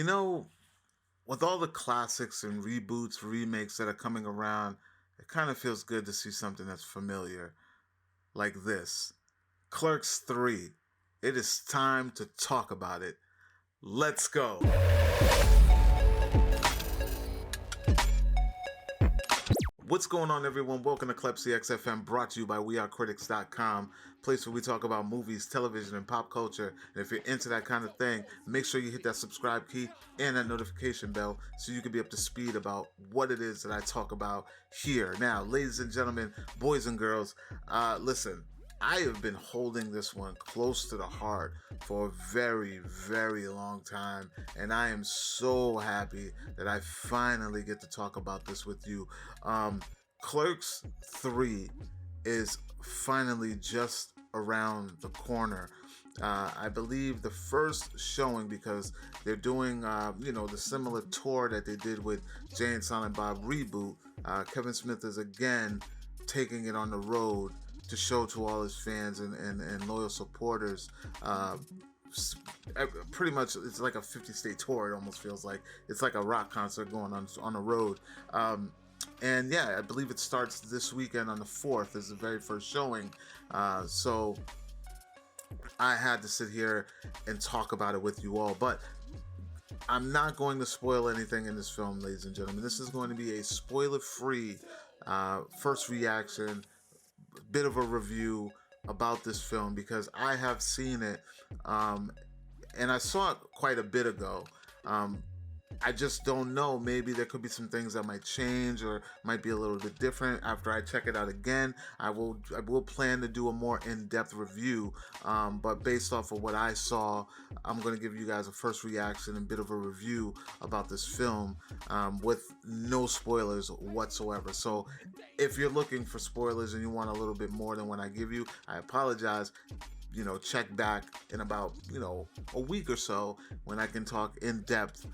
With all the classics and reboots, remakes that are coming around, it kind of feels good to see something that's familiar like this. Clerks 3. It is time to talk about it. Let's go. What's going on, everyone? Welcome to Klepcx FM, brought to you by CritiX.com, place where we talk about movies, television, and pop culture. And if you're into that kind of thing, make sure you hit that subscribe key and that notification bell so you can be up to speed about what it is that I talk about here. Now, ladies and gentlemen, boys and girls, listen. I have been holding this one close to the heart for a very, very long time, and I am so happy that I finally get to talk about this with you. Clerks 3 is finally just around the corner. I believe the first showing, because they're doing, the similar tour that they did with Jay and Silent Bob Reboot. Kevin Smith is again taking it on the road to show to all his fans and loyal supporters. Pretty much, it's like a 50-state tour. It almost feels like it's like a rock concert going on the road. And yeah, I believe it starts this weekend on the 4th is the very first showing. So I had to sit here and talk about it with you all, but I'm not going to spoil anything in this film, ladies and gentlemen. This is going to be a spoiler-free first reaction, bit of a review about this film, because I have seen it, and I saw it quite a bit ago. I just don't know. Maybe there could be some things that might change or might be a little bit different after I check it out again. I will plan to do a more in-depth review, but based off of what I saw, I'm going to give you guys a first reaction and bit of a review about this film, with no spoilers whatsoever. So if you're looking for spoilers and you want a little bit more than what I give you, I apologize. Check back in about, a week or so when I can talk in depth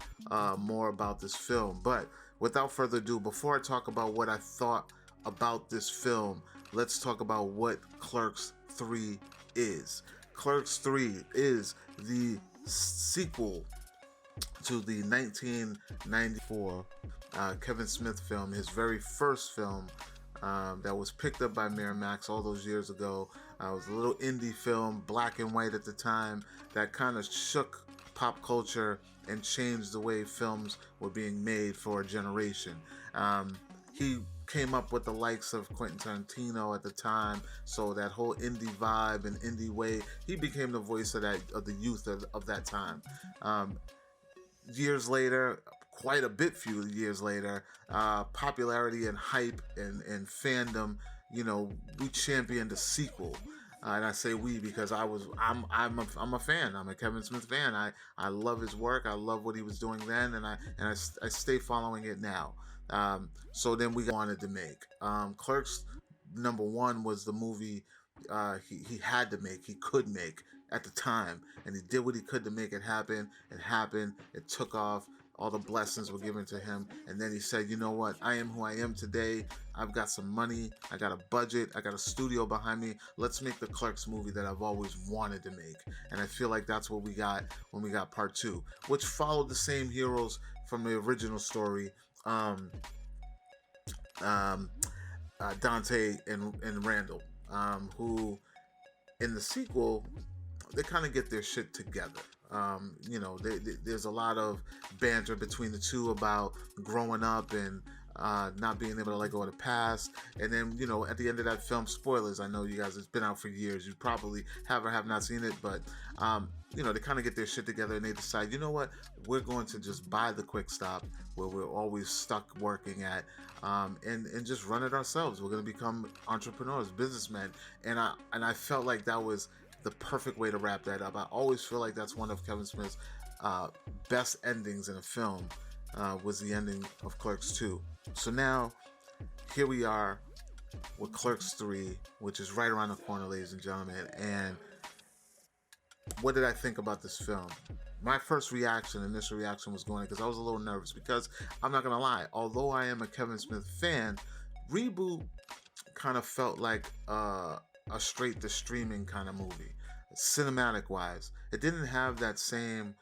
more about this film. But without further ado, before I talk about what I thought about this film, let's talk about what Clerks 3 is. Clerks 3 is the sequel to the 1994 Kevin Smith film, his very first film, that was picked up by Miramax all those years ago. It was a little indie film, black and white at the time, that kind of shook pop culture and changed the way films were being made for a generation. He came up with the likes of Quentin Tarantino at the time, so that whole indie vibe and indie way, he became the voice of the youth of that time. Years later, quite a bit few years later, popularity and hype and fandom, we championed a sequel. And I say we because I'm a fan. I'm a Kevin Smith fan. I love his work. I love what he was doing then, and I stay following it now. So then we wanted to make Clerks. Number 1 was the movie he had to make, he could make at the time, and he did what he could to make it happen. It happened. It took off. All the blessings were given to him, and then he said, you know what, I am who I am today. I've got some money, I got a budget, I got a studio behind me. Let's make the Clerks movie that I've always wanted to make. And I feel like that's what we got when we got part 2, which followed the same heroes from the original story, Dante and Randall, who in the sequel, they kind of get their shit together. There's a lot of banter between the two about growing up and not being able to let go of the past. And then, at the end of that film, spoilers, I know you guys, it's been out for years. You probably have or have not seen it, but, they kind of get their shit together and they decide, you know what, we're going to just buy the quick stop where we're always stuck working at, and just run it ourselves. We're going to become entrepreneurs, businessmen. And I felt like that was the perfect way to wrap that up. I always feel like that's one of Kevin Smith's best endings in a film, was the ending of Clerks 2. So now, here we are with Clerks 3, which is right around the corner, ladies and gentlemen. And what did I think about this film? My first initial reaction was going, because I was a little nervous, because I'm not going to lie, although I am a Kevin Smith fan, Reboot kind of felt like a straight to streaming kind of movie, cinematic wise. It didn't have that same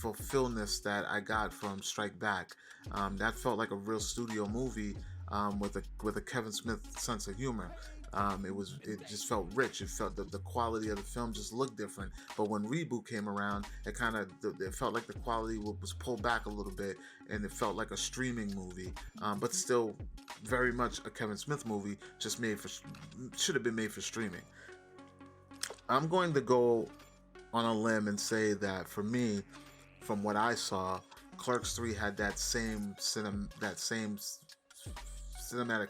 fulfillness that I got from Strike Back. That felt like a real studio movie, with a Kevin Smith sense of humor. It just felt rich. It felt the quality of the film just looked different. But when Reboot came around, it felt like the quality was pulled back a little bit, and it felt like a streaming movie, but still very much a Kevin Smith movie, just should have been made for streaming. I'm going to go on a limb and say that for me, from what I saw, Clerks 3 had that same cinematic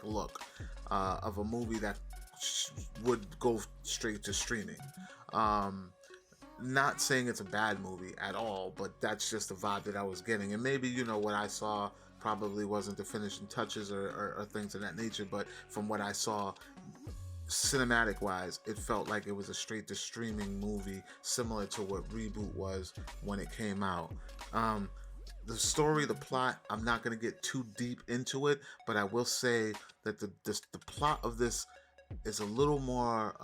look, of a movie that would go straight to streaming. Um, Not saying it's a bad movie at all, but that's just the vibe that I was getting. And maybe, what I saw probably wasn't the finishing touches, or things of that nature, but from what I saw, cinematic wise, it felt like it was a straight to streaming movie, similar to what Reboot was when it came out. The story, the plot, I'm not going to get too deep into it, but I will say that the plot of this is a little more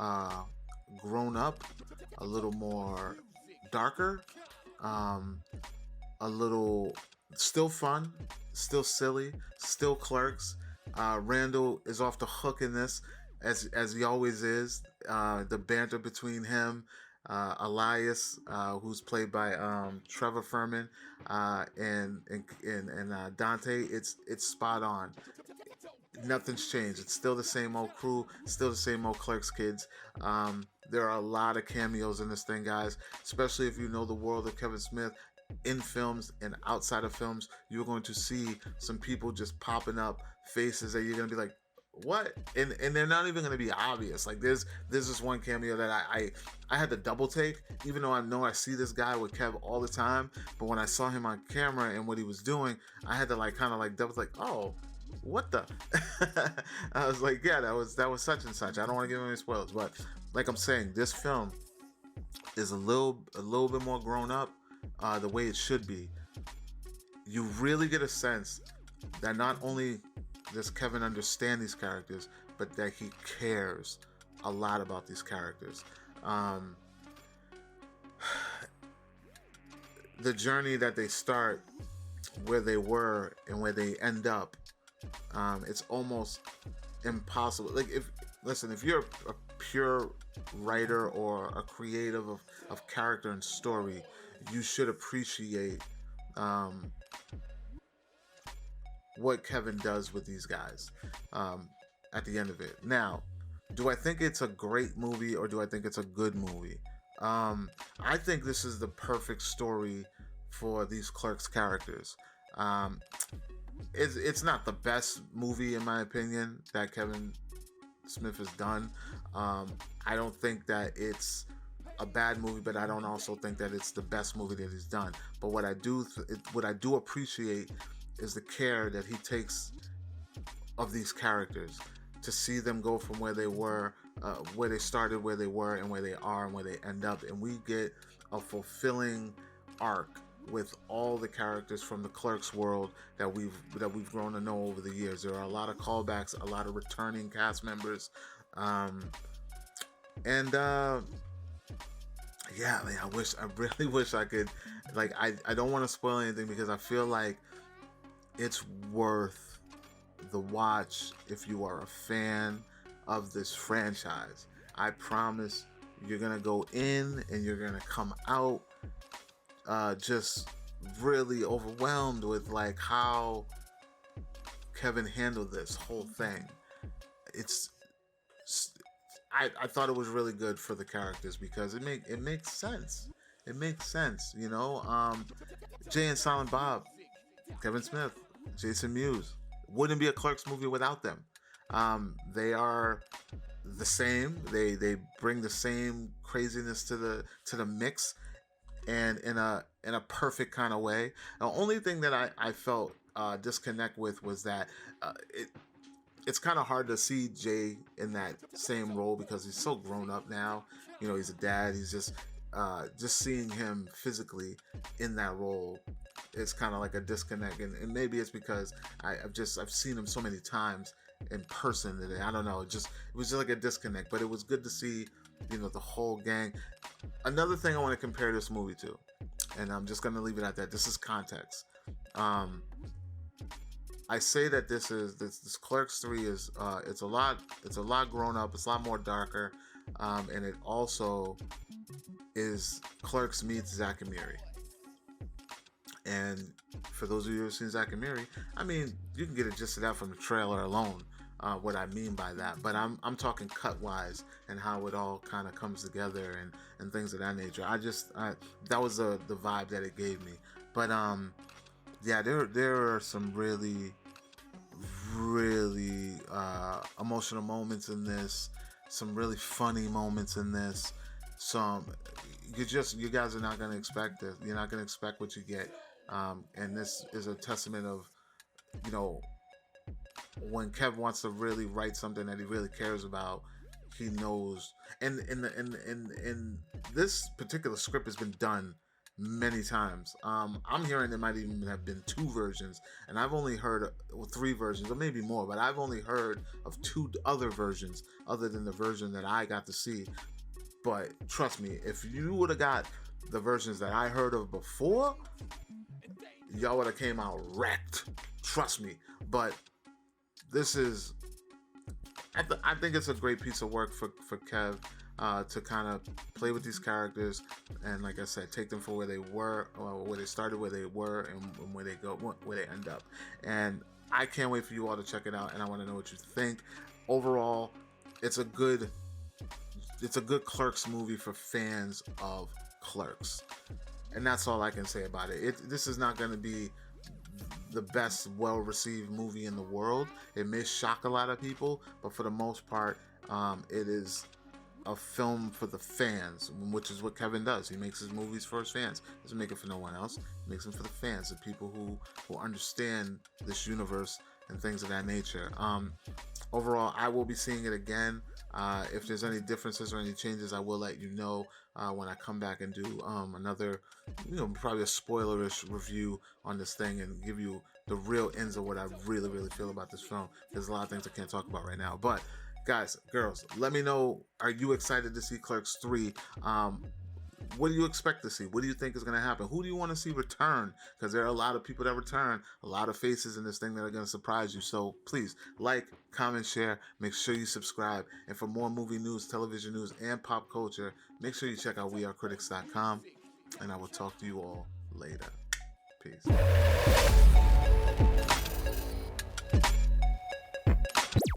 grown up, a little more darker, um, a little still fun, still silly, still Clerks. Randall is off the hook in this, as he always is. The banter between him, Elias, who's played by Trevor Furman, and Dante, it's spot on. Nothing's changed. It's still the same old crew, still the same old Clerks kids. There are a lot of cameos in this thing, guys, especially if you know the world of Kevin Smith. In films and outside of films, you're going to see some people just popping up, faces that you're going to be like, what? And they're not even going to be obvious. Like there's this one cameo that I had to double take, even though I know I see this guy with Kev all the time, but when I saw him on camera and what he was doing, I had to kind of double, like, oh, what the. I was like, yeah, that was such and such. I don't want to give any spoilers, but like I'm saying, this film is a little bit more grown up, the way it should be. You really get a sense that not only does Kevin understand these characters, but that he cares a lot about these characters. The journey that they start, where they were and where they end up, it's almost impossible. Like, if you're a pure writer or a creative of character and story, you should appreciate what Kevin does with these guys, at the end of it. Now, do I think it's a great movie, or do I think it's a good movie? I think this is the perfect story for these Clerks characters. It's not the best movie, in my opinion, that Kevin Smith has done. I don't think that it's a bad movie, but I don't also think that it's the best movie that he's done. But what I do appreciate is the care that he takes of these characters, to see them go from where they were, where they started, where they were, and where they are, and where they end up. And we get a fulfilling arc with all the characters from the Clerks world that we've grown to know over the years. There are a lot of callbacks, a lot of returning cast members, and yeah, man, I really wish I could, I don't want to spoil anything, because I feel like it's worth the watch if you are a fan of this franchise. I promise you're gonna go in and you're gonna come out just really overwhelmed with how Kevin handled this whole thing. I thought it was really good for the characters, because it makes sense. It makes sense, Jay and Silent Bob, Kevin Smith, Jason Mewes. Wouldn't be a Clerks movie without them. They are the same. They bring the same craziness to the mix, and in a perfect kind of way. The only thing that I felt disconnect with was that it's kind of hard to see Jay in that same role, because he's so grown up now. He's a dad. He's just seeing him physically in that role, it's kind of like a disconnect, and maybe it's because I've seen him so many times in person today. I don't know. It was just like a disconnect, but it was good to see, the whole gang. Another thing I want to compare this movie to, and I'm just gonna leave it at that. This is context. I say that this Clerks 3 is it's a lot grown up. It's a lot more darker, and it also is Clerks meets Zack and Miri. And for those of you who've seen Zack and Miri, I mean, you can get a gist of that from the trailer alone. What I mean by that, but I'm talking cut wise and how it all kind of comes together and things of that nature. That was the vibe that it gave me. But yeah, there are some really emotional moments in this, some really funny moments in this. You guys are not gonna expect this. You're not gonna expect what you get. And this is a testament of, you know, when Kev wants to really write something that he really cares about, he knows. And in this particular script has been done many times. I'm hearing there might even have been 2 versions, and I've only heard 3 versions, or maybe more, but I've only heard of 2 other versions other than the version that I got to see. But trust me, if you would have got the versions that I heard of before, y'all would have came out wrecked. Trust me. But this is, I think it's a great piece of work for Kev to kind of play with these characters and, like I said, take them for where they were, or where they started, where they were, and where they end up. And I can't wait for you all to check it out, and I want to know what you think. Overall, it's a good Clerks movie for fans of Clerks, and that's all I can say about it. This is not going to be the best well-received movie in the world. It may shock a lot of people, but for the most part, it is a film for the fans, which is what Kevin does. He makes his movies for his fans. He doesn't make it for no one else. He makes them for the fans, the people who understand this universe and things of that nature. Overall, I will be seeing it again. If there's any differences or any changes, I will let you know when I come back and do another, probably a spoilerish review on this thing and give you the real ends of what I really, really feel about this film. There's a lot of things I can't talk about right now. But guys, girls, let me know, are you excited to see Clerks 3? What do you expect to see? What do you think is going to happen? Who do you want to see return? Because there are a lot of people that return, a lot of faces in this thing that are going to surprise you. So please like, comment, share. Make sure you subscribe. And for more movie news, television news, and pop culture, make sure you check out wearecritics.com. And I will talk to you all later. Peace.